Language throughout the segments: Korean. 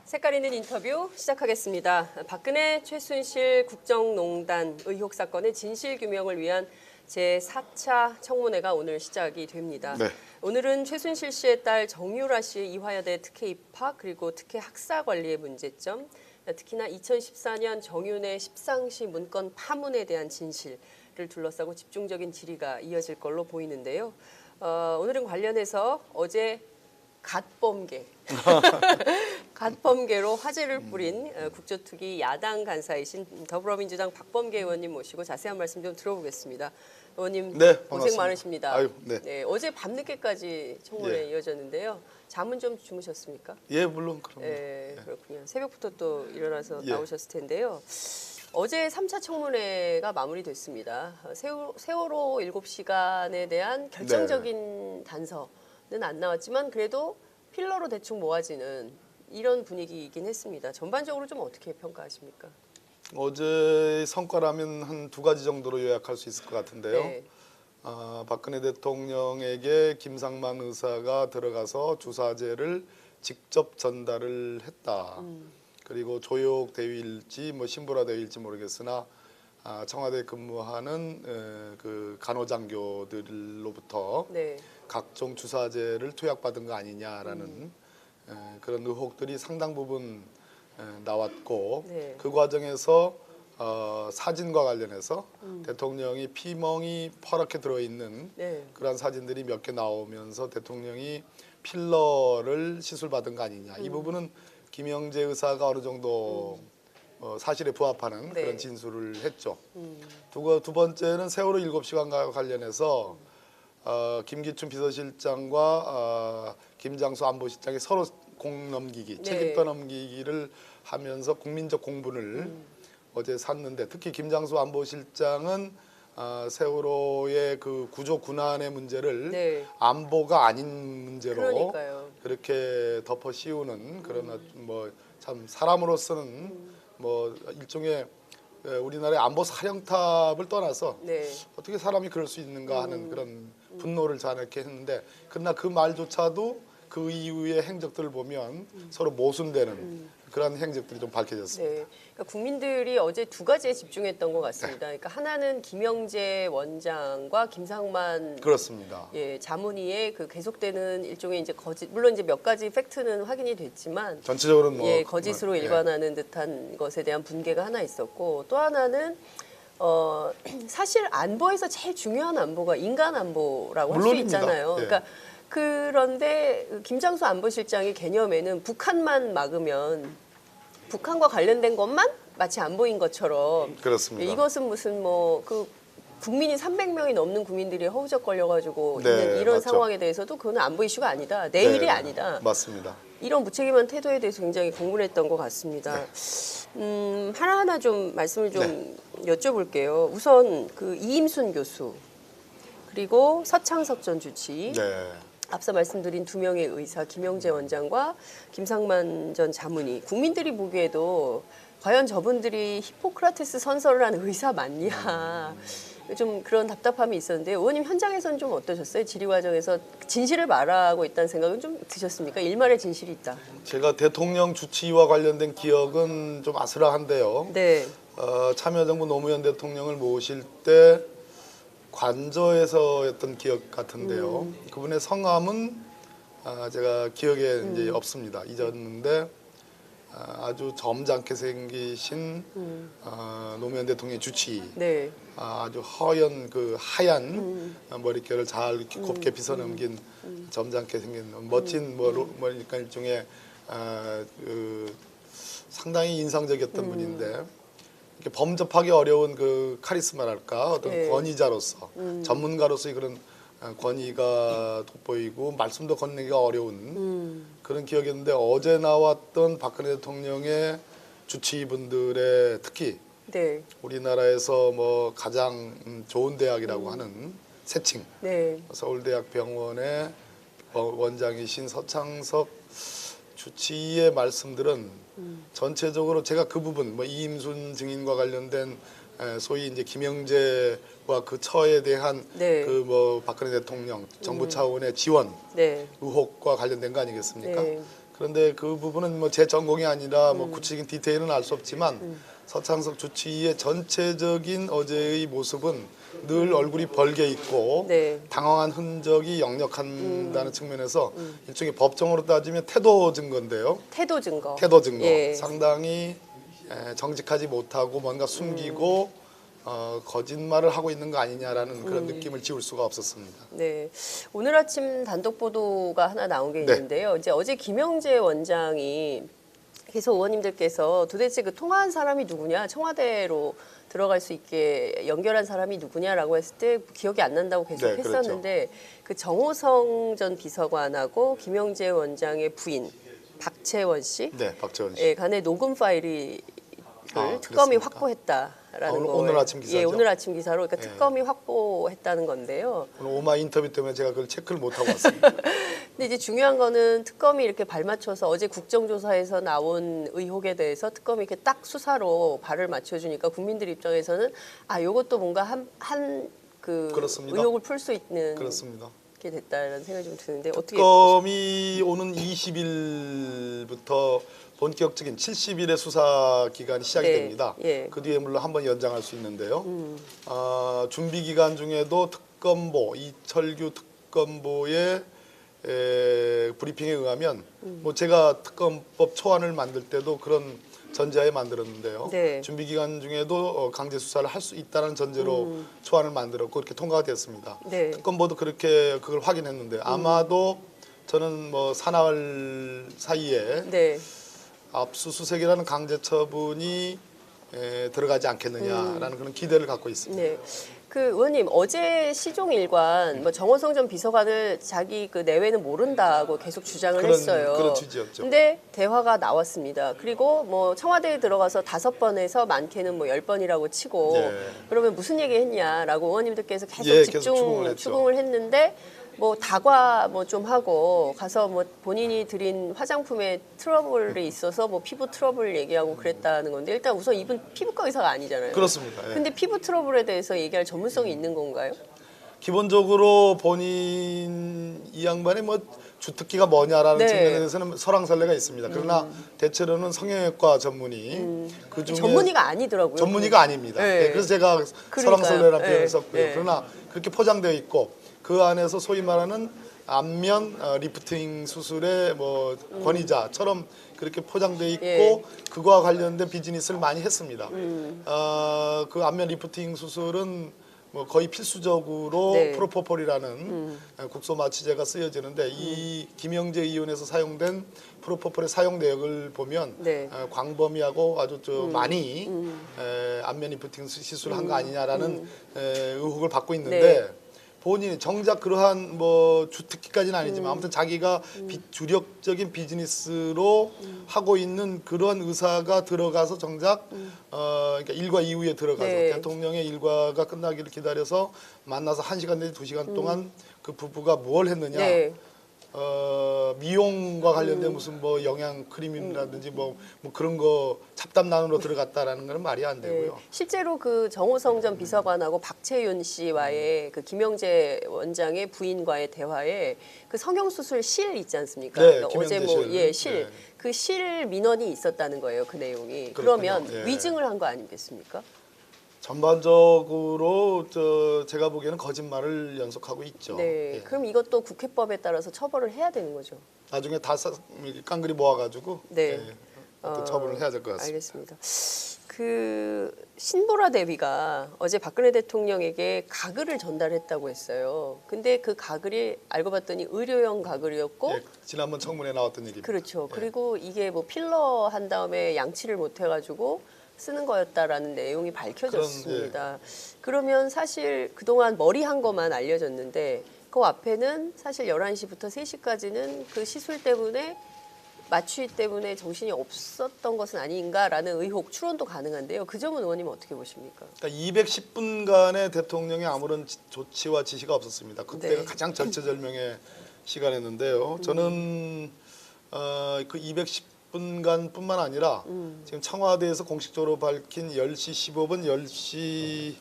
색깔 있는 인터뷰 시작하겠습니다. 박근혜 최순실 국정농단 의혹 사건의 진실 규명을 위한 제4차 청문회가 오늘 시작이 됩니다. 네. 오늘은 최순실 씨의 딸 정유라 씨의 이화여대 특혜 입학 그리고 특혜 학사 관리의 문제점, 특히나 2014년 정윤회 십상시 문건 파문에 대한 진실을 둘러싸고 집중적인 질의가 이어질 걸로 보이는데요. 오늘은 관련해서 어제 갓범계로 화제를 뿌린 국조특위 야당 간사이신 더불어민주당 박범계 의원님 모시고 자세한 말씀 좀 들어보겠습니다. 의원님 네, 고생 반갑습니다. 많으십니다. 아유, 네. 네, 어제 밤늦게까지 청문회 예. 이어졌는데요. 잠은 좀 주무셨습니까? 예, 물론 그럼. 네, 그렇군요. 새벽부터 또 일어나서 예. 나오셨을 텐데요. 어제 3차 청문회가 마무리됐습니다. 세월호 7시간에 대한 결정적인 단서는 안 나왔지만 그래도 필러로 대충 모아지는 이런 분위기이긴 했습니다. 전반적으로 좀 어떻게 평가하십니까? 어제 성과라면 한 두 가지 정도로 요약할 수 있을 것 같은데요. 네. 박근혜 대통령에게 김상만 의사가 들어가서 주사제를 직접 전달을 했다. 그리고 조욕 대위일지 뭐 신부라 대위일지 모르겠으나 청와대 근무하는 그 간호장교들로부터 네. 각종 주사제를 투약받은 거 아니냐라는 그런 의혹들이 상당 부분 나왔고 네. 그 과정에서 사진과 관련해서 대통령이 피멍이 퍼렇게 들어있는 네. 그런 사진들이 몇 개 나오면서 대통령이 필러를 시술받은 거 아니냐. 이 부분은 김영재 의사가 어느 정도 사실에 부합하는 네. 그런 진술을 했죠. 두 번째는 세월호 7시간과 관련해서 김기춘 비서실장과 김장수 안보실장이 서로 공 넘기기, 네. 책임 떠넘기기를 하면서 국민적 공분을 어제 샀는데 특히 김장수 안보실장은 세월호의 그 구조 군안의 문제를 네. 안보가 아닌 문제로 그러니까요. 그렇게 덮어 씌우는 그런 뭐 참 사람으로서는 뭐 일종의 우리나라의 안보 사령탑을 떠나서 네. 어떻게 사람이 그럴 수 있는가 하는 그런 분노를 자아내게 했는데 그러나 그 말조차도 그 이후의 행적들을 보면 서로 모순되는 그런 행적들이 좀 밝혀졌습니다. 네, 그러니까 국민들이 어제 두 가지에 집중했던 것 같습니다. 그러니까 하나는 김영재 원장과 김상만 그렇습니다. 자문위의 그 계속되는 일종의 이제 거짓, 물론 이제 몇 가지 팩트는 확인이 됐지만 전체적으로는 뭐 거짓으로 예. 일관하는 듯한 것에 대한 분개가 하나 있었고 또 하나는 사실 안보에서 제일 중요한 안보가 인간 안보라고 할 수 물론입니다. 있잖아요. 예. 그러니까 그런데 김장수 안보실장의 개념에는 북한만 막으면 북한과 관련된 것만 마치 안 보인 것처럼 그렇습니다. 이것은 무슨 뭐 그 국민이 300명이 넘는 국민들이 허우적 걸려가지고 네, 있는 이런 맞죠. 상황에 대해서도 그거는 안보 이슈가 아니다. 내일이 네, 아니다. 맞습니다. 이런 무책임한 태도에 대해서 굉장히 공분했던 것 같습니다. 하나하나 좀 말씀을 좀 여쭤볼게요. 우선 그 이임순 교수 그리고 서창석 전 주치 네. 앞서 말씀드린 두 명의 의사 김영재 원장과 김상만 전 자문위 국민들이 보기에도 과연 저분들이 히포크라테스 선서를 한 의사 맞냐 좀 그런 답답함이 있었는데 의원님 현장에서는 좀 어떠셨어요? 질의 과정에서 진실을 말하고 있다는 생각은 좀 드셨습니까? 일말의 진실이 있다. 제가 대통령 주치와 관련된 기억은 좀 아슬아한데요. 네. 참여정부 노무현 대통령을 모실 때 관저에서였던 기억 같은데요. 그분의 성함은 제가 기억에 이제 없습니다. 잊었는데 아주 점잖게 생기신 노무현 대통령의 주치, 네. 아주 허연 그 하얀 머릿결을 잘 곱게 빗어넘긴 점잖게 생긴 멋진 뭐니까 일종의 그 상당히 인상적이었던 분인데. 이렇게 범접하기 어려운 그 카리스마랄까 어떤 권위자로서 전문가로서의 그런 권위가 돋보이고 말씀도 건네기가 어려운 그런 기억이었는데 어제 나왔던 박근혜 대통령의 주치의분들의 특히 네. 우리나라에서 뭐 가장 좋은 대학이라고 하는 세칭 네. 서울대학병원의 원장이신 서창석 주치의 말씀들은 전체적으로 제가 그 부분 뭐 이임순 증인과 관련된 소위 이제 김영재와 그 처에 대한 네. 그 뭐 박근혜 대통령 정부 차원의 지원 네. 의혹과 관련된 거 아니겠습니까? 네. 그런데 그 부분은 뭐 제 전공이 아니라 뭐 구체적인 디테일은 알 수 없지만 서창석 주치의의 전체적인 어제의 모습은 늘 얼굴이 벌게 있고 네. 당황한 흔적이 역력한다는 측면에서 일종의 법정으로 따지면 태도 증거인데요. 태도 증거. 태도 증거. 예. 상당히 정직하지 못하고 뭔가 숨기고 거짓말을 하고 있는 거 아니냐라는 그런 느낌을 지울 수가 없었습니다. 네. 오늘 아침 단독 보도가 하나 나온 게 네. 있는데요. 이제 어제 김영재 원장이 계속 의원님들께서 도대체 그 통화한 사람이 누구냐, 청와대로 들어갈 수 있게 연결한 사람이 누구냐라고 했을 때 기억이 안 난다고 계속 네, 그렇죠. 했었는데 그 정호성 전 비서관하고 김영재 원장의 부인 박채원 씨 네, 박재원 씨. 예, 간의 녹음 파일이 특검이 그렇습니까? 확보했다라는 오늘- 거예요. 오늘 아침 기사죠? 예, 오늘 아침 기사로 그러니까 예. 특검이 확보했다는 건데요. 오늘 오마 인터뷰 때문에 제가 그걸 체크를 못 하고 왔습니다. 근데 이제 중요한 거는 특검이 이렇게 발맞춰서 어제 국정조사에서 나온 의혹에 대해서 특검이 이렇게 딱 수사로 발을 맞춰주니까 국민들 입장에서는 아, 요것도 뭔가 한 그 그렇습니다. 의혹을 풀 수 있는 그렇습니다. 게 됐다라는 생각이 좀 드는데 어떻게 특검이 오는 20일부터 본격적인 70일의 수사 기간이 시작이 네, 됩니다. 예. 그 뒤에 물론 한번 연장할 수 있는데요. 준비 기간 중에도 특검보 이철규 특검보의 브리핑에 의하면 뭐 제가 특검법 초안을 만들 때도 그런 전제하에 만들었는데요. 네. 준비 기간 중에도 강제 수사를 할 수 있다는 전제로 초안을 만들었고 그렇게 통과가 됐습니다. 네. 특검보도 그렇게 그걸 확인했는데 아마도 저는 뭐 사나흘 사이에 네. 압수수색이라는 강제 처분이 들어가지 않겠느냐라는 그런 기대를 갖고 있습니다. 네. 그 의원님 어제 시종일관 뭐 정호성 전 비서관을 자기 그 내외는 모른다고 계속 주장을 했어요. 그런 취지였죠. 근데 대화가 나왔습니다. 그리고 뭐 청와대에 들어가서 5번에서 많게는 뭐 10번이라고 치고 네. 그러면 무슨 얘기 했냐라고 의원님들께서 계속 예, 계속 추궁을 했죠. 추궁을 했는데 뭐 다과 뭐 좀 하고 가서 뭐 본인이 들인 화장품에 트러블이 있어서 뭐 피부 트러블 얘기하고 그랬다는 건데 일단 우선 이분 피부과 의사가 아니잖아요. 그렇습니다. 예. 근데 피부 트러블에 대해서 얘기할 전문성이 있는 건가요? 기본적으로 본인 이 양반이 뭐 주특기가 뭐냐라는 네. 측면에서는 설왕설래가 있습니다. 그러나 대체로는 성형외과 전문의 그 중에 전문의가 아니더라고요. 전문의가 아닙니다. 네. 예, 그래서 제가 그러니까요. 설왕설래라는 네. 표현을 썼고요. 네. 그러나 그렇게 포장되어 있고 그 안에서 소위 말하는 안면 리프팅 수술의 뭐 권위자처럼 그렇게 포장되어 있고 예. 그거와 관련된 비즈니스를 많이 했습니다. 그 안면 리프팅 수술은 뭐 거의 필수적으로 네. 프로포폴이라는 국소 마취제가 쓰여지는데 이 김영재 의원에서 사용된 프로포폴의 사용 내역을 보면 네. 광범위하고 아주 많이 안면 리프팅 시술을 한 거 아니냐라는 의혹을 받고 있는데 네. 본인이 정작 그러한 뭐 주특기까지는 아니지만 아무튼 자기가 주력적인 비즈니스로 하고 있는 그런 의사가 들어가서 정작 그러니까 일과 이후에 들어가서 네. 대통령의 일과가 끝나기를 기다려서 만나서 1시간 내지 2시간 동안 그 부부가 뭘 했느냐 네. 미용과 관련된 무슨 뭐 영양 크림이라든지 뭐 그런 거 잡담난으로 들어갔다라는 건 말이 안 네. 되고요. 실제로 그 정호성 전 비서관하고 박채윤 씨와의 그 김영재 원장의 부인과의 대화에 그 성형수술 실 있지 않습니까? 네, 어제 김영재 뭐 실. 예, 실. 네. 그 실 민원이 있었다는 거예요. 그 내용이. 그렇군요. 그러면 예. 위증을 한 거 아니겠습니까? 전반적으로 제가 보기에는 거짓말을 연속하고 있죠. 네. 예. 그럼 이것도 국회법에 따라서 처벌을 해야 되는 거죠. 나중에 다 깡그리 모아가지고 네. 어떤 처분을 해야 될 것 같습니다. 알겠습니다. 그 신보라 대위가 어제 박근혜 대통령에게 가글을 전달했다고 했어요. 근데 그 가글이 알고 봤더니 의료용 가글이었고 예, 지난번 청문회 나왔던 일입니다. 그렇죠. 그리고 이게 뭐 필러 한 다음에 양치를 못 해가지고 쓰는 거였다라는 내용이 밝혀졌습니다. 그러면 사실 그동안 머리 한 것만 알려졌는데 그 앞에는 사실 11시부터 3시까지는 그 시술 때문에 마취 때문에 정신이 없었던 것은 아닌가라는 의혹 추론도 가능한데요. 그 점은 의원님 어떻게 보십니까? 그러니까 210분간의 대통령의 아무런 조치와 지시가 없었습니다. 그때가 네. 가장 절체절명의 시간이었는데요. 저는 그 210분간뿐만 아니라 지금 청와대에서 공식적으로 밝힌 10시 15분, 10시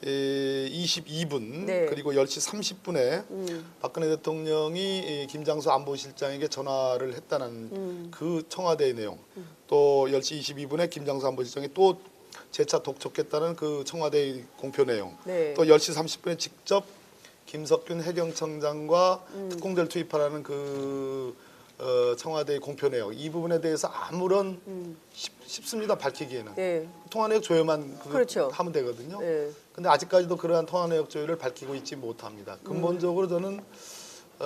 22분 네. 그리고 10시 30분에 박근혜 대통령이 김장수 안보실장에게 전화를 했다는 그 청와대의 내용, 또 10시 22분에 김장수 안보실장이 또 재차 독촉했다는 그 청와대의 공표 내용, 네. 또 10시 30분에 직접 김석균 해경청장과 특공대를 투입하라는 그 청와대의 공표 내용, 이 부분에 대해서 아무런 쉽습니다, 밝히기에는. 네. 통화 내역 조회만 그렇죠. 하면 되거든요. 네. 근데 아직까지도 그러한 통화 내역 조회를 밝히고 있지 못합니다. 근본적으로 저는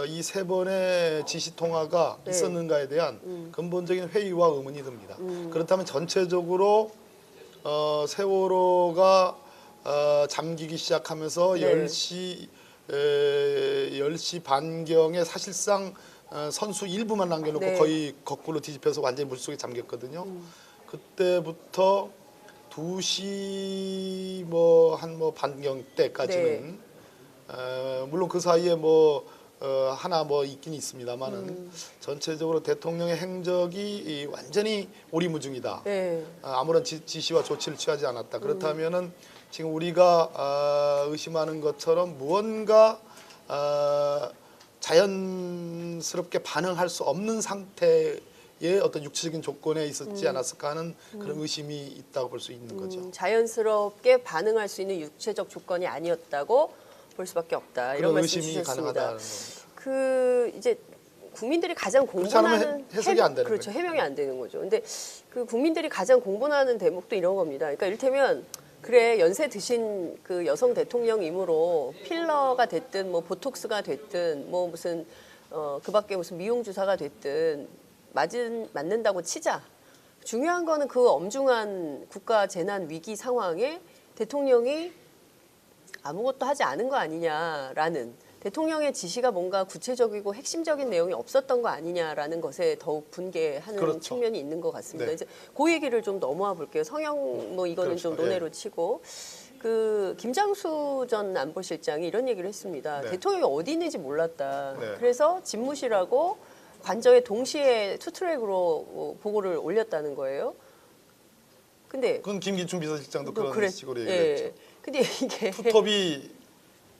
이 세 번의 지시 통화가 네. 있었는가에 대한 근본적인 회의와 의문이 듭니다. 그렇다면 전체적으로 세월호가 잠기기 시작하면서 네. 10시 반경에 사실상 선수 일부만 남겨놓고 네. 거의 거꾸로 뒤집혀서 완전히 물속에 잠겼거든요. 그때부터 2시 한 반경 때까지는 물론 그 사이에 하나 있긴 있습니다만은 전체적으로 대통령의 행적이 완전히 오리무중이다. 네. 아무런 지시와 조치를 취하지 않았다. 그렇다면은 지금 우리가 의심하는 것처럼 무언가 자연스럽게 반응할 수 없는 상태의 어떤 육체적인 조건에 있었지 않았을까 하는 그런 의심이 있다고 볼 수 있는 거죠. 자연스럽게 반응할 수 있는 육체적 조건이 아니었다고 볼 수밖에 없다. 이런 그런 말씀 의심이 주셨습니다. 가능하다는 겁니다. 그 이제 국민들이 가장 그렇지 않으면 공분하는 해석이 안 되는 그렇죠. 거죠. 해명이 안 되는 거죠. 근데 그 국민들이 가장 공분하는 대목도 이런 겁니다. 그러니까 이를테면 그래 연세 드신 그 여성 대통령이므로 필러가 됐든 보톡스가 됐든 무슨 그밖에 무슨 미용 주사가 됐든 맞는다고 치자. 중요한 거는 그 엄중한 국가 재난 위기 상황에 대통령이 아무것도 하지 않은 거 아니냐라는 대통령의 지시가 뭔가 구체적이고 핵심적인 내용이 없었던 거 아니냐라는 것에 더욱 분개하는 그렇죠. 측면이 있는 것 같습니다. 네. 이제 그 얘기를 좀 넘어와 볼게요. 성형 이거는 그렇죠. 좀 논외로 치고 그 김장수 전 안보실장이 이런 얘기를 했습니다. 네. 대통령이 어디 있는지 몰랐다. 네. 그래서 집무실하고 관저에 동시에 투트랙으로 보고를 올렸다는 거예요. 근데 그건 김기춘 비서실장도 그런 그랬- 식으로 예. 얘기했죠. 근데 이게 투톱이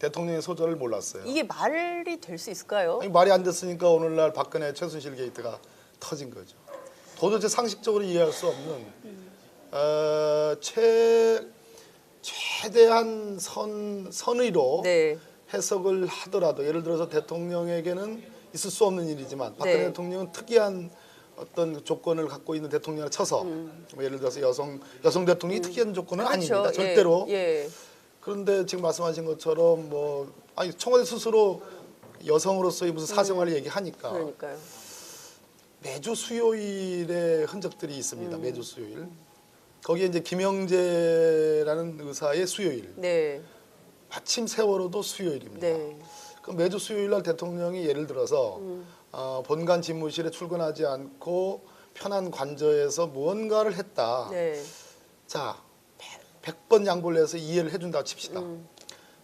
대통령의 소절을 몰랐어요. 이게 말이 될 수 있을까요? 아니, 말이 안 됐으니까 오늘날 박근혜 최순실 게이트가 터진 거죠. 도대체 상식적으로 이해할 수 없는 최대한 선의로 네. 해석을 하더라도 예를 들어서 대통령에게는 있을 수 없는 일이지만 박근혜 네. 대통령은 특이한 어떤 조건을 갖고 있는 대통령을 쳐서 예를 들어서 여성 대통령이 특이한 조건은 아닙니다. 그렇죠. 절대로. 예. 그런데 지금 말씀하신 것처럼 청와대 스스로 여성으로서의 무슨 사생활을 얘기하니까 그러니까요. 매주 수요일에 흔적들이 있습니다. 매주 수요일. 거기에 이제 김영재라는 의사의 수요일. 네. 마침 세월호도 수요일입니다. 네. 그럼 매주 수요일 날 대통령이 예를 들어서 본관 집무실에 출근하지 않고 편한 관저에서 무언가를 했다. 네. 자, 100번 양보를 해서 이해를 해준다고 칩시다.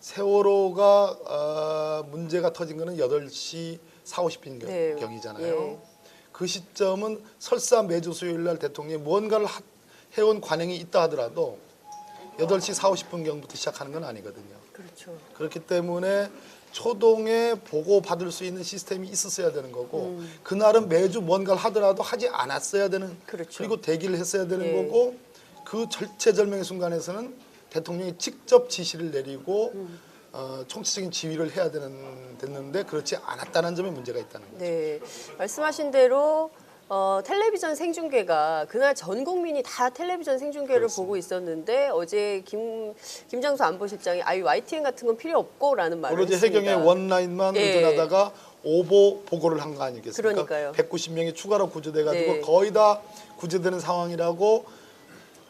세월호가 문제가 터진 거는 8시 40, 50분 네. 경이잖아요. 예. 그 시점은 설사 매주 수요일 날 대통령이 무언가를 해온 관행이 있다 하더라도 8시 40, 50분경부터 시작하는 건 아니거든요. 그렇죠. 그렇기 때문에 초동에 보고받을 수 있는 시스템이 있었어야 되는 거고 그날은 매주 뭔가를 하더라도 하지 않았어야 되는 그렇죠. 그리고 대기를 했어야 되는 예. 거고 그 절체절명의 순간에서는 대통령이 직접 지시를 내리고 총체적인 지휘를 해야 됐는데 그렇지 않았다는 점에 문제가 있다는 거죠. 네. 말씀하신 대로 텔레비전 생중계가 그날 전 국민이 다 텔레비전 생중계를 그렇습니다. 보고 있었는데 어제 김장수 안보실장이 YTN 같은 건 필요 없고라는 말을 오로지 했습니다. 해경의 원라인만 예. 의존하다가 오보 보고를 한 거 아니겠습니까? 그러니까요. 190명이 추가로 구조돼가지고 네. 거의 다 구조되는 상황이라고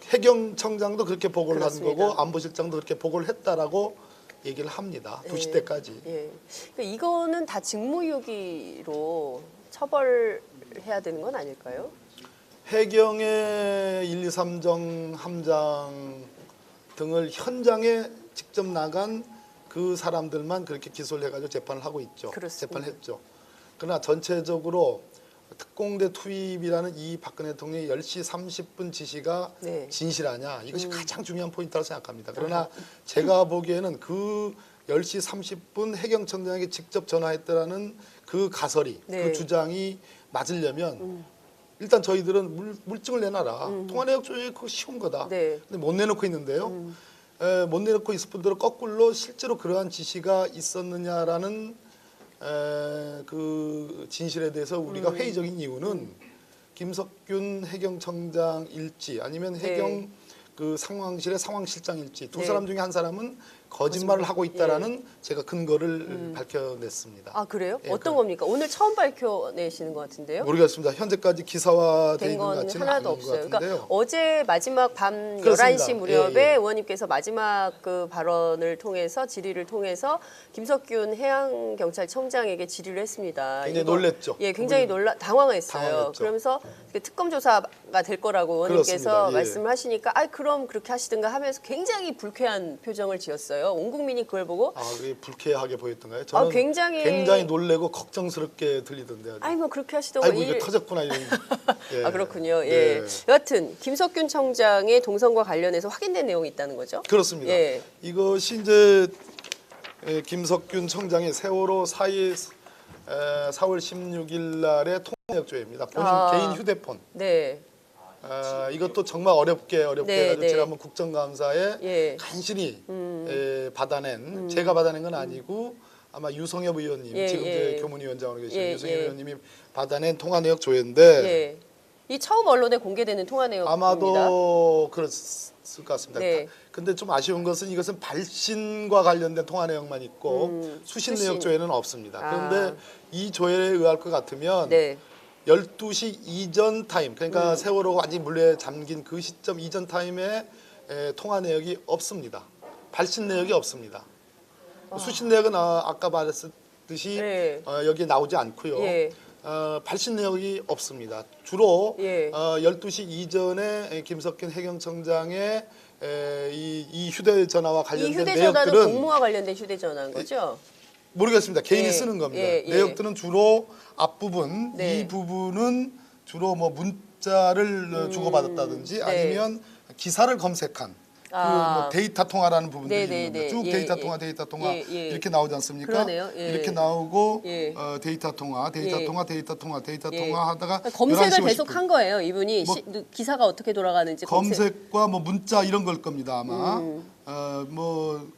해경청장도 그렇게 보고를 그렇습니다. 한 거고 안보실장도 그렇게 보고를 했다라고 얘기를 합니다. 2시 때까지. 예. 그러니까 이거는 다 직무유기로 처벌해야 되는 건 아닐까요? 해경의 1, 2, 3정 함장 등을 현장에 직접 나간 그 사람들만 그렇게 기소를 해가지고 재판을 하고 있죠. 그렇습니다. 재판을 했죠. 그러나 전체적으로 특공대 투입이라는 이 박근혜 대통령의 10시 30분 지시가 네. 진실하냐 이것이 가장 중요한 포인트라고 생각합니다. 그러나 제가 보기에는 그 10시 30분 해경청장에게 직접 전화했다라는 그 가설이 네. 그 주장이 맞으려면 일단 저희들은 물증을 내놔라. 통화 내역 조회 그거 쉬운 거다. 네. 근데 못 내놓고 있는데요. 못 내놓고 있을 뿐더러 거꾸로 실제로 그러한 지시가 있었느냐라는 그 진실에 대해서 우리가 회의적인 이유는 김석균 해경청장 일지 아니면 네. 해경 그 상황실의 상황실장 일지 두 네. 사람 중에 한 사람은 거짓말을 하고 있다라는 예. 제가 근거를 밝혀냈습니다. 아 그래요? 예, 어떤 겁니까? 오늘 처음 밝혀내시는 것 같은데요? 모르겠습니다. 현재까지 기사화되어 된 있는 것 건 같지는 하나도 않은 것 없어요. 같은데요. 그러니까 어제 마지막 밤 그렇습니다. 11시 무렵에 예, 예. 의원님께서 마지막 그 발언을 통해서 질의를 통해서 김석균 해양경찰청장에게 질의를 했습니다. 굉장히 이거- 놀랬죠. 예, 굉장히 당황했어요. 당황했죠. 그러면서 그 특검 조사가 될 거라고 의원님께서 그렇습니다. 예. 말씀을 하시니까 아 그럼 그렇게 하시든가 하면서 굉장히 불쾌한 표정을 지었어요. 온 국민이 그걸 보고 아, 그게 불쾌하게 보였던가요? 저는 굉장히- 놀래고 걱정스럽게 들리던데요. 아이 뭐 그렇게 하시던가 아이고 이게 터졌구나 이런. 예. 아 그렇군요. 예. 네. 여하튼 김석균 청장의 동선과 관련해서 확인된 내용이 있다는 거죠? 그렇습니다. 예. 이것이 이제 김석균 청장의 세월호 4월 16일 날의 통화역조회입니다. 본인 아. 개인 휴대폰. 네. 이것도 정말 어렵게 네, 해가지고 네. 제가 한번 국정감사에 예. 간신히 받아낸 제가 받아낸 건 아니고 아마 유성엽 의원님 예, 지금 예. 이제 교문위원장으로 계신 예, 유성엽 예. 의원님이 받아낸 통화 내역 조회인데 예. 이 처음 언론에 공개되는 통화 내용입니다. 아마도 그랬을 것 같습니다. 네. 근데 좀 아쉬운 것은 이것은 발신과 관련된 통화 내용만 있고 수신 수신. 내역 조회는 없습니다. 아. 그런데 이 조회에 의할 것 같으면 네. 12시 이전 타임, 그러니까 세월호가 완전히 물에 잠긴 그 시점 이전 타임에 통화 내역이 없습니다. 발신 내역이 없습니다. 수신 내역은 아까 말했듯이 네. 여기에 나오지 않고요. 예. 발신 내역이 없습니다. 주로 예. 12시 이전에 김석균 해경청장의 이 휴대전화와 이 관련된 휴대전화는 내역들은 공무와 관련된 휴대전화인 거죠? 모르겠습니다. 개인이 예. 쓰는 겁니다. 예, 예. 내역들은 주로 앞부분, 네. 이 부분은 주로 뭐 문자를 주고받았다든지 네. 아니면 기사를 검색한 그 아. 뭐 데이터 통화라는 부분들이 네, 네, 있는 네. 겁니다. 쭉 예, 데이터 통화 예, 예. 이렇게 나오지 않습니까? 그러네요. 예. 이렇게 나오고 예. 데이터 통화 예. 예. 하다가 검색을 11시 계속 50분. 한 거예요. 이분이 뭐 기사가 어떻게 돌아가는지 검색과 뭐 문자 이런 걸 겁니다 아마.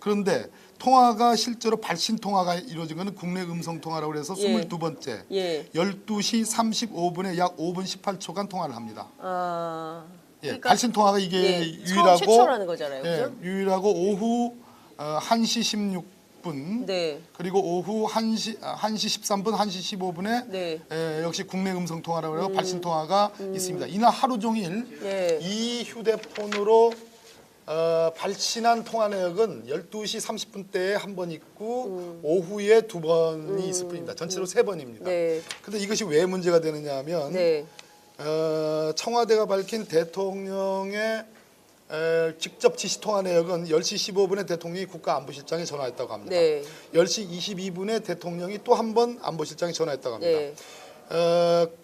그런데 통화가 실제로 발신 통화가 이루어진 것은 국내 음성 통화라고 해서 예. 22번째. 예. 12시 35분에 약 5분 18초간 통화를 합니다. 아. 예, 그러니까- 발신 통화가 이게 예, 유일하고 최초라는 거잖아요. 예, 그죠? 유일하고 오후 1시 16분 네. 그리고 오후 1시 13분, 1시 15분에 네. 역시 국내 음성 통화라고 해요. 발신 통화가 있습니다. 이날 하루 종일 예. 이 휴대폰으로 발신한 통화 내역은 12시 30분대에 한 번 있고 오후에 두 번이 있을 뿐입니다. 전체로 세 번입니다. 네. 근데 이것이 왜 문제가 되느냐 하면 네. 청와대가 밝힌 대통령의 직접 지시 통화 내역은 10시 15분에 대통령이 국가안보실장에 전화했다고 합니다. 네. 10시 22분에 대통령이 또 한 번 안보실장에 전화했다고 합니다. 네.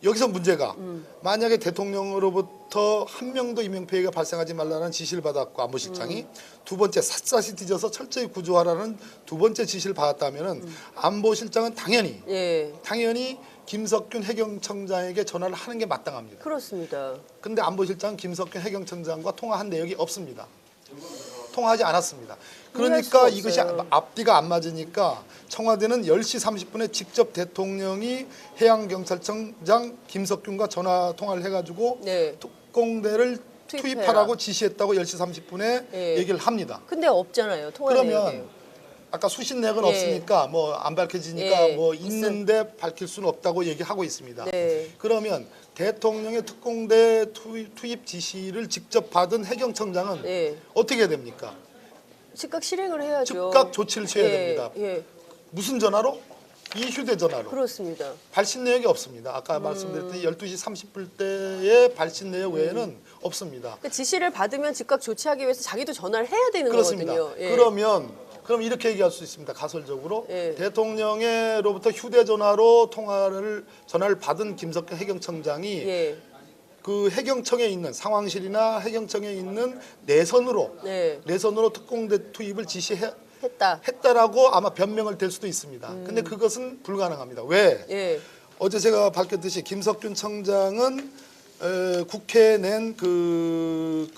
여기서 문제가 만약에 대통령으로부터 한 명도 인명피해가 발생하지 말라는 지시를 받았고 안보실장이 두 번째 샅샅이 뒤져서 철저히 구조하라는 두 번째 지시를 받았다면은 안보실장은 당연히 예. 김석균 해경청장에게 전화를 하는 게 마땅합니다. 그렇습니다. 근데 안보실장은 김석균 해경청장과 통화한 내역이 없습니다. 통화하지 않았습니다. 이해할 그러니까 수가 이것이 없어요. 앞뒤가 안 맞으니까 청와대는 10시 30분에 직접 대통령이 해양경찰청장 김석균과 전화 통화를 해가지고 네. 특공대를 투입해라. 투입하라고 지시했다고 10시 30분에 예. 얘기를 합니다. 근데 없잖아요. 통화 그러면 내역에. 아까 수신 내역은 예. 없으니까 뭐 안 밝혀지니까 예. 뭐 있는데 밝힐 수는 없다고 얘기하고 있습니다. 네. 그러면 대통령의 특공대 투입 지시를 직접 받은 해경청장은 예. 어떻게 해야 됩니까? 즉각 실행을 해야죠. 즉각 조치를 취해야 예. 됩니다. 예. 무슨 전화로? 이 휴대전화로. 그렇습니다. 발신 내역이 없습니다. 아까 말씀드렸듯이 12시 30분 때의 발신 내역 외에는 없습니다. 그러니까 지시를 받으면 즉각 조치하기 위해서 자기도 전화를 해야 되는 그렇습니다. 거거든요. 예. 그러면 그럼 이렇게 얘기할 수 있습니다. 가설적으로 예. 대통령으로부터 휴대전화로 전화를 받은 김석현 해경청장이 예. 그 해경청에 있는 상황실이나 해경청에 있는 내선으로 네. 특공대 투입을 했다. 했다라고 아마 변명을 될 수도 있습니다. 근데 그것은 불가능합니다. 왜? 예. 어제 제가 밝혔듯이 김석균 청장은 국회에 낸 그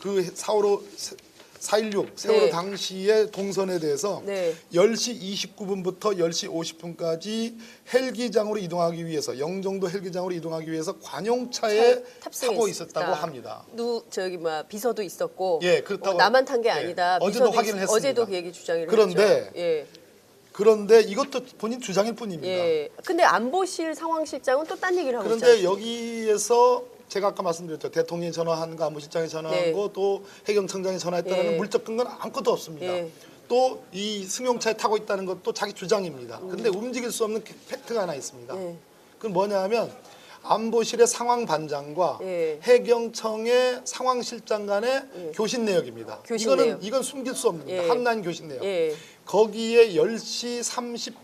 4.16 세월호 네. 당시의 동선에 대해서 네. 10시 29분부터 10시 50분까지 헬기장으로 이동하기 위해서 영종도 헬기장으로 이동하기 위해서 관용차에 타고 있었다고 합니다. 비서도 있었고 예, 그렇다고. 나만 탄 게 예. 아니다. 어제도 비서도 확인을 했습니다. 어제도 그 얘기 주장을 그런데 했죠. 예. 그런데 이것도 본인 주장일 뿐입니다. 예. 근데 안보실 상황실장은 또 딴 얘기를 하고 그런데 있잖아요. 여기에서 제가 아까 말씀드렸죠. 대통령이 전화한 거, 안보실장이 전화한 네. 거, 또 해경청장이 전화했다는 예. 물적 근거는 아무것도 없습니다. 예. 또 이 승용차에 타고 있다는 것도 자기 주장입니다. 근데 움직일 수 없는 팩트가 하나 있습니다. 예. 그건 뭐냐면 안보실의 상황 반장과 예. 해경청의 상황실장 간의 교신 내역입니다. 교신 내역. 이건 숨길 수 없는 예. 한라인 교신 내역. 예. 거기에 10시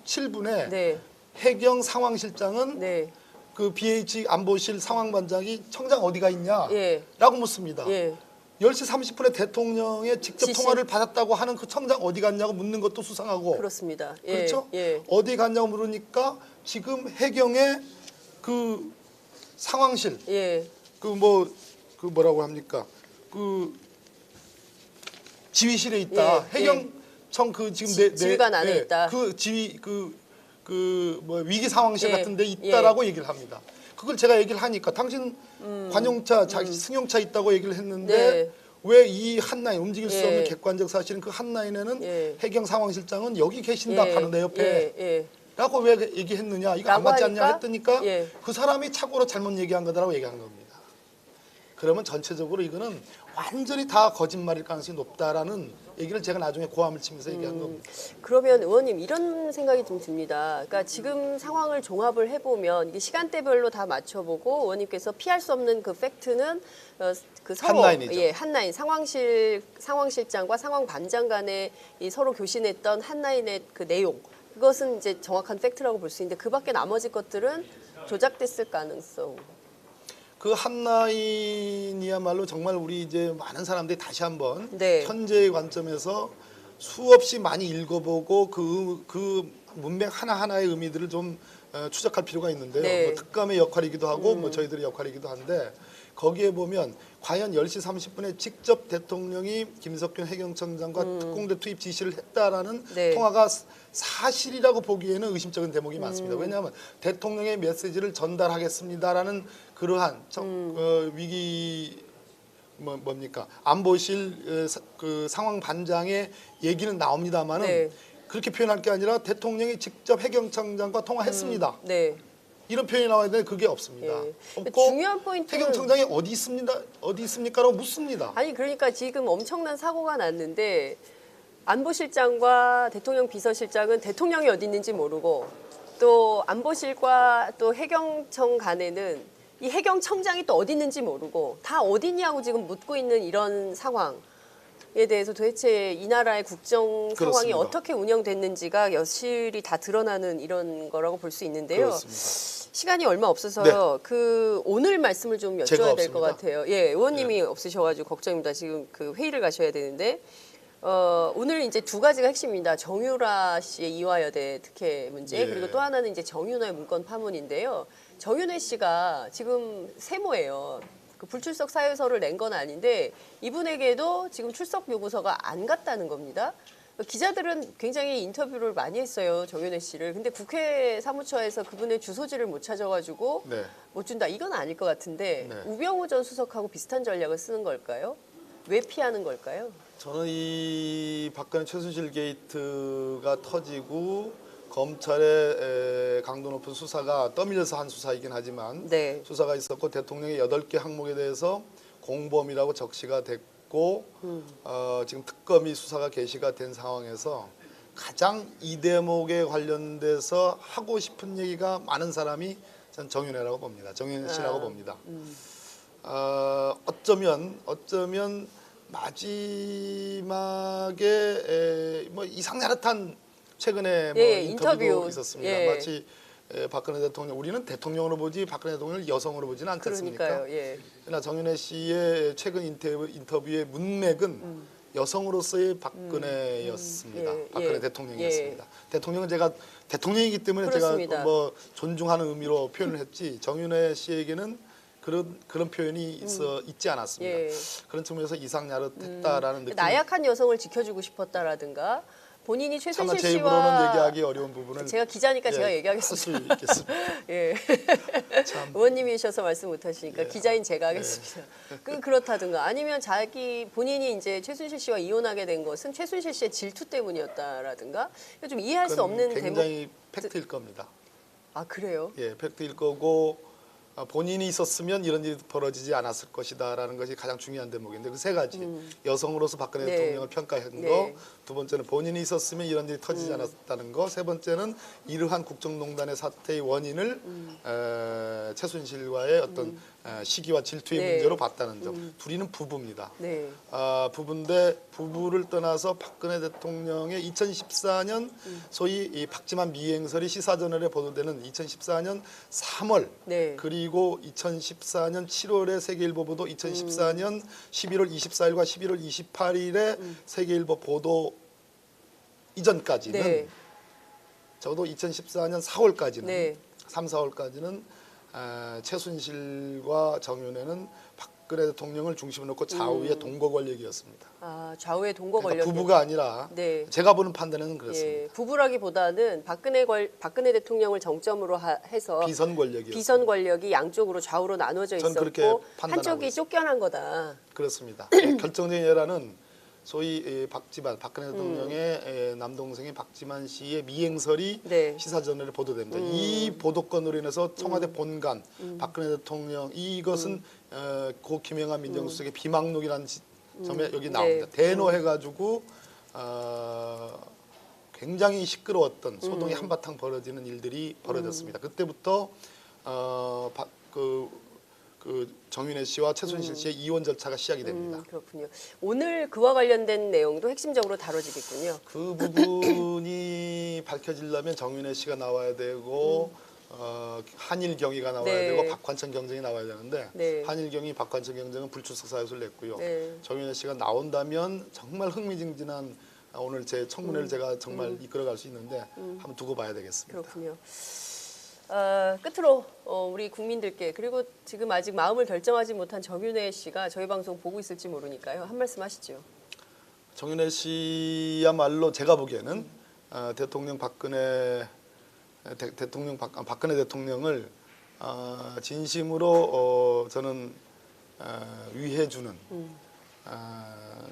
37분에 네. 해경 상황실장은 네. 그 BH 안보실 상황반장이 청장 어디가 있냐? 예. 라고 묻습니다. 예. 10시 30분에 대통령의 직접 지시. 통화를 받았다고 하는 그 청장 어디 갔냐고 묻는 것도 수상하고. 그렇습니다. 예. 그렇죠? 예. 어디 갔냐고 물으니까 지금 해경의 그 상황실, 예. 뭐라고 합니까? 그 지휘실에 있다. 예, 해경청 그 지금 지휘관 안에 있다. 그 지휘 위기 상황실 예, 같은 데 있다라고 얘기를 합니다. 그걸 제가 얘기를 하니까 당신 관용차, 승용차 있다고 얘기를 했는데 네. 왜 이 한라인 움직일 수 예. 없는 객관적 사실은 그 한라인에는 예. 해경 상황실장은 여기 계신다 예. 하는 내 옆에 예. 예. 라고 왜 얘기했느냐 이거 안 라고 맞지 않냐 하니까? 했더니까 예. 그 사람이 착오로 잘못 얘기한 거다라고 얘기한 겁니다. 그러면 전체적으로 이거는 완전히 다 거짓말일 가능성이 높다라는 얘기를 제가 나중에 고함을 치면서 얘기한 겁니다. 그러면 의원님 이런 생각이 좀 듭니다. 그러니까 지금 상황을 종합을 해보면 이게 시간대별로 다 맞춰보고 의원님께서 피할 수 없는 그 팩트는 그 서로 한라인이죠. 예, 한라인 상황실장과 상황반장 간에 이 서로 교신했던 한라인의 그 내용 그것은 이제 정확한 팩트라고 볼 수 있는데 그밖에 나머지 것들은 조작됐을 가능성. 그 한라인이야말로 정말 우리 이제 많은 사람들이 다시 한번 네. 현재의 관점에서 수없이 많이 읽어보고 그 문맥 하나하나의 의미들을 좀 추적할 필요가 있는데요. 네. 뭐 특감의 역할이기도 하고 뭐 저희들의 역할이기도 한데 거기에 보면 과연 10시 30분에 직접 대통령이 김석균 해경청장과 특공대 투입 지시를 했다라는 네. 통화가 사실이라고 보기에는 의심적인 대목이 많습니다. 왜냐하면 대통령의 메시지를 전달하겠습니다라는 그러한 위기 뭡니까 안보실 그 상황 반장의 얘기는 나옵니다만은 네. 그렇게 표현할 게 아니라 대통령이 직접 해경청장과 통화했습니다. 네. 이런 표현이 나와야 되는데 그게 없습니다. 예. 없고 중요한 포인트는 해경청장이 어디 있습니까라고 묻습니다. 아니 그러니까 지금 엄청난 사고가 났는데 안보실장과 대통령 비서실장은 대통령이 어디 있는지 모르고 또 안보실과 또 해경청 간에는 이 해경청장이 또 어디 있는지 모르고 다 어디 있냐고 지금 묻고 있는 이런 상황에 대해서 도대체 이 나라의 국정 상황이 그렇습니다. 어떻게 운영됐는지가 여실히 다 드러나는 이런 거라고 볼 수 있는데요. 그렇습니다. 시간이 얼마 없어서요. 그 오늘 말씀을 좀 제가 여쭤야 될 것 없습니다. 같아요. 예, 의원님이 없으셔가지고 걱정입니다. 지금 그 회의를 가셔야 되는데 오늘 이제 두 가지가 핵심입니다. 정유라 씨의 이화여대 특혜 문제 예. 그리고 또 하나는 이제 정윤호의 문건 파문인데요. 정윤회 씨가 지금 세모예요. 그 불출석 사유서를 낸 건 아닌데 이분에게도 지금 출석 요구서가 안 갔다는 겁니다. 기자들은 굉장히 인터뷰를 많이 했어요, 정윤회 씨를. 근데 국회 사무처에서 그분의 주소지를 못 찾아가지고 네. 못 준다. 이건 아닐 것 같은데 네. 우병우 전 수석하고 비슷한 전략을 쓰는 걸까요? 왜 피하는 걸까요? 저는 이 박근혜 최순실 게이트가 터지고 검찰의 강도 높은 수사가 떠밀려서 한 수사이긴 하지만 네. 수사가 있었고 대통령의 8개 항목에 대해서 공범이라고 적시가 됐고 지금 특검이 수사가 개시가 된 상황에서 가장 이 대목에 관련돼서 하고 싶은 얘기가 많은 사람이 전 정윤회라고 봅니다. 정윤회 씨라고 봅니다. 어쩌면 마지막에 뭐 이상야릇한 최근에 뭐 예, 인터뷰도 인터뷰. 있었습니다. 예. 마치 박근혜 대통령 우리는 대통령으로 보지 박근혜 대통령을 여성으로 보지는 않지 않습니까? 그러니까요. 예. 그러나 정윤회 씨의 최근 인터뷰의 문맥은 여성으로서의 박근혜였습니다. 예, 박근혜 예, 대통령이었습니다. 대통령은 제가 대통령이기 때문에 그렇습니다. 제가 뭐 존중하는 의미로 표현을 했지 정윤회 씨에게는 그런 표현이 있지 않았습니다. 예. 그런 측면에서 이상야릇했다라는 느낌. 나약한 여성을 지켜주고 싶었다라든가 본인이 차마 최순실 제 입으로는 씨와 얘기하기 어려운 부분을 제가 기자니까 예, 제가 할 얘기하겠습니다. 수 있겠습니다. 예. 참. 의원님이셔서 말씀 못하시니까 예. 기자인 제가 하겠습니다. 그렇다든가 아니면 본인이 이제 최순실 씨와 이혼하게 된 것은 최순실 씨의 질투 때문이었다라든가 좀 이해할 수 그건 없는 굉장히 팩트일 겁니다. 아 그래요? 예, 팩트일 거고 본인이 있었으면 이런 일이 벌어지지 않았을 것이다라는 것이 가장 중요한 대목인데 그 세 가지 여성으로서 박근혜 네. 대통령을 평가한 네. 거, 두 번째는 본인이 있었으면 이런 일이 터지지 않았다는 거, 세 번째는 이러한 국정농단의 사태의 원인을 최순실과의 어떤 시기와 질투의 네. 문제로 봤다는 점. 둘이는 부부입니다. 네. 부부인데 부부를 떠나서 박근혜 대통령의 2014년 소위 이 박지만 미행설이 시사저널에 보도되는 2014년 3월 네. 그리고 2014년 7월에 세계일보 보도, 2014년 11월 24일과 11월 28일에 세계일보 보도 이전까지는 네. 적어도 2014년 4월까지는 네. 3, 4월까지는 최순실과 정윤회는 박근혜 대통령을 중심으로 놓고 좌우의 동거 권력이었습니다. 아 좌우의 동거 그러니까 권력. 부부가 아니라 네. 제가 보는 판단은 그렇습니다. 예, 부부라기보다는 박근혜 대통령을 정점으로 해서 비선 권력이었습니다. 비선 권력이 양쪽으로 좌우로 나눠져 전 그렇게 있었고 판단하고 한쪽이 있습니다. 쫓겨난 거다. 그렇습니다. 결정적인 예라는 소위 박근혜 대통령의 남동생인 박지만 씨의 미행설이 네. 시사저널에 보도됩니다. 이 보도건으로 인해서 청와대 본관, 박근혜 대통령 이것은 고 김영한 민정수석의 비망록이라는 점에 여기 나옵니다. 네. 대노해가지고 굉장히 시끄러웠던 소동이 한바탕 벌어지는 일들이 벌어졌습니다. 그때부터 정윤회 씨와 최순실 씨의 이혼 절차가 시작이 됩니다. 그렇군요. 오늘 그와 관련된 내용도 핵심적으로 다뤄지겠군요. 그 부분이 밝혀지려면 정윤회 씨가 나와야 되고 한일 경위가 나와야 네. 되고 박관천 경쟁이 나와야 되는데 네. 한일 경위 박관천 경쟁은 불출석 사유서를 냈고요. 네. 정윤회 씨가 나온다면 정말 흥미진진한 오늘 제 청문회를 제가 정말 이끌어갈 수 있는데 한번 두고 봐야 되겠습니다. 그렇군요. 끝으로 우리 국민들께 그리고 지금 아직 마음을 결정하지 못한 정윤회 씨가 저희 방송 보고 있을지 모르니까요. 한 말씀 하시죠. 정윤회 씨야말로 제가 보기에는 박근혜 대통령을 진심으로 저는 위해주는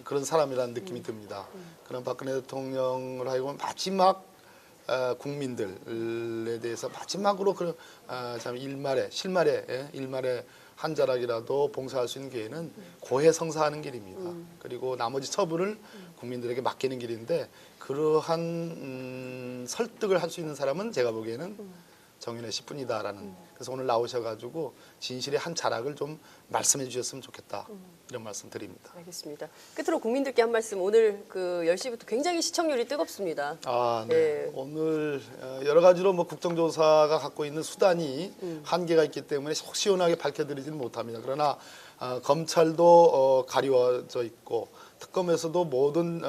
그런 사람이라는 느낌이 듭니다. 그런 박근혜 대통령을 하여금 마지막 국민들에 대해서 마지막으로 그런 참 일말에 한 자락이라도 봉사할 수 있는 기회는 고해성사하는 길입니다. 그리고 나머지 처분을 국민들에게 맡기는 길인데 그러한 설득을 할 수 있는 사람은 제가 보기에는 정윤회 씨뿐이다라는 그래서 오늘 나오셔가지고 진실의 한 자락을 좀 말씀해 주셨으면 좋겠다 이런 말씀 드립니다. 알겠습니다. 끝으로 국민들께 한 말씀. 오늘 그 10시부터 굉장히 시청률이 뜨겁습니다. 네. 네. 오늘 여러 가지로 뭐 국정조사가 갖고 있는 수단이 한계가 있기 때문에 속 시원하게 밝혀드리지는 못합니다. 그러나 검찰도 가리워져 있고 특검에서도 모든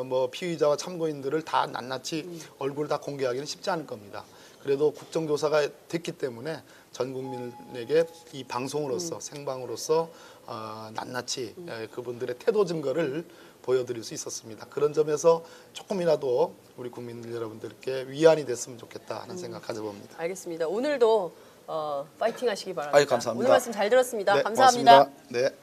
뭐 피의자와 참고인들을 다 낱낱이 얼굴을 다 공개하기는 쉽지 않을 겁니다. 그래도 국정조사가 됐기 때문에 전 국민에게 이 방송으로서 생방으로서 낱낱이 그분들의 태도 증거를 보여드릴 수 있었습니다. 그런 점에서 조금이라도 우리 국민들 여러분들께 위안이 됐으면 좋겠다 하는 생각 가져봅니다. 알겠습니다. 오늘도 파이팅 하시기 바랍니다. 감사합니다. 오늘 말씀 잘 들었습니다. 네, 감사합니다. 고맙습니다. 네.